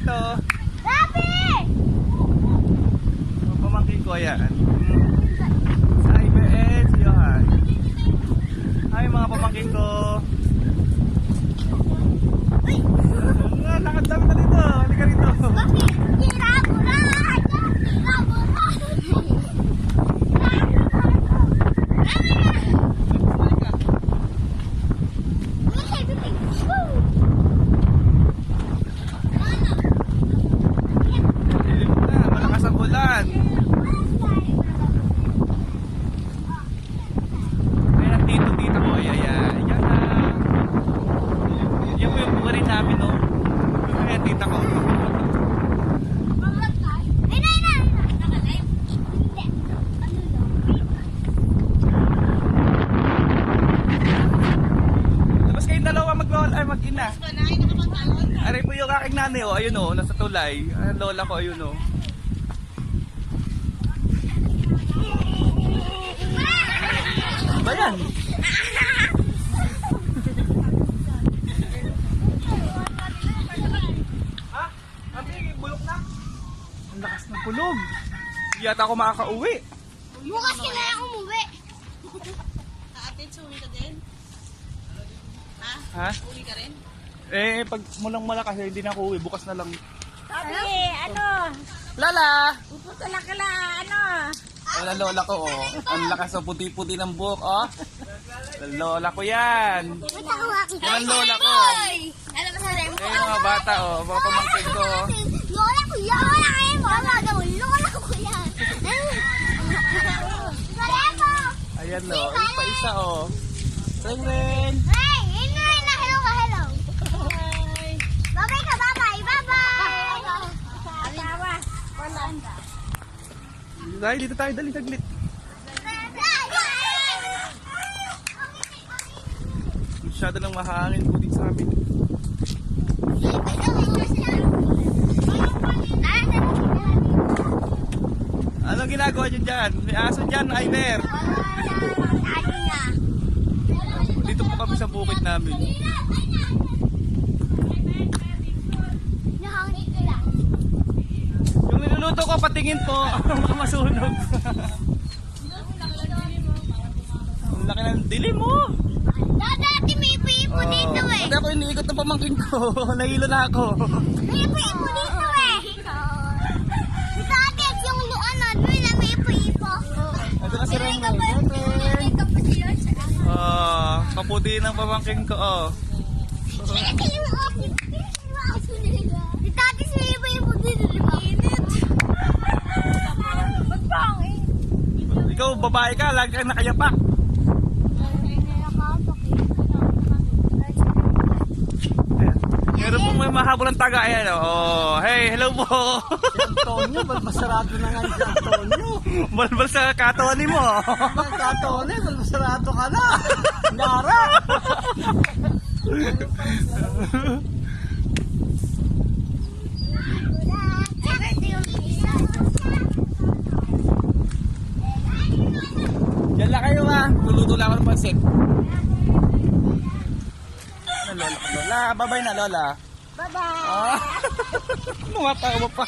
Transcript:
dito. Papi! Mga pamangkin ko yan. Si Iber and si Johan. Hi mga pamangkin ko. Lakad dami na dito. Halika rito. Papi! Kiraburan! Kiraburan! Dilim na. Malakas ang ulan. Ayan ang tito-tita ko. Ayan. Yan na. Yan po yung buka rin namin, no? Ayan, tita ko. Tapos kayong dalawa mag-ina. Aray po yung aking nanay, oh. Ayun, oh. Nasa tulay. Ay, lola ko, ayun, oh. Ba yan? Ha? Kami, bulok na. Ang lakas ng pulog. Hindi yata ako makaka-uwi. Bukas kailangan umuwi. Ate, suwi ka din? Ha? Uwi ka rin? Eh, pag mulang malakas, hindi na ako uwi. Bukas na lang. Ate, ano? Lala! Puputula ka na, ano? Wala lola ko, oh. Ang lakas ng puti-puti ng buhok, oh. Lola ko yan. May takawakin Yan ang lola ko. Alam mo sa rin mo. Eh, mga bata, oh. Mga pamangkin ko. Lola ko yan! Lola kayo mo! Alaga mo! Lola ko yan! Saremo! Ayan, no. Yung pa isa, oh. Ren, Ren. Hey! Hello na! Hello ka! Hello! Bye-bye ka! Bye-bye! Bye-bye! Asawa, wala. Dahil dito tayo, dali saglit. Masyado lang mahangin po dito sa amin. Anong ginagawa nyo dyan? May aso dyan, Iber. Dito po kami sa bukid namin. Yung niluluto ko, patingin po. Baka masunog. Ang laki ng dilim mo. Dati may ipo-ipo dito eh. Dati ako iniikot ng pamangkin ko. Nahilo na ako. May ipo-ipo dito eh. Dati yung luan na doon na may ipo-ipo. Ito na si Ren. Kaputi ng pamangkin ko. Oh. Dati may ipo-ipo dito. Init. Ba't pangit? Ikaw, babae ka. Lagi kang nakayapak. Meron pong may mahabol ng taga. Ayan, oh. Hey, hello po. Si Antonio, balbasarado na nga si Antonio. Balbal sa katawan mo. Antonio, balbasarado ka na. Nara. Yan lang kayo, ha. Luluto lang ako ng pansit. Ano, lola? Lola, bye-bye na, lola. Bye-bye. Ah. Mumatawa pa.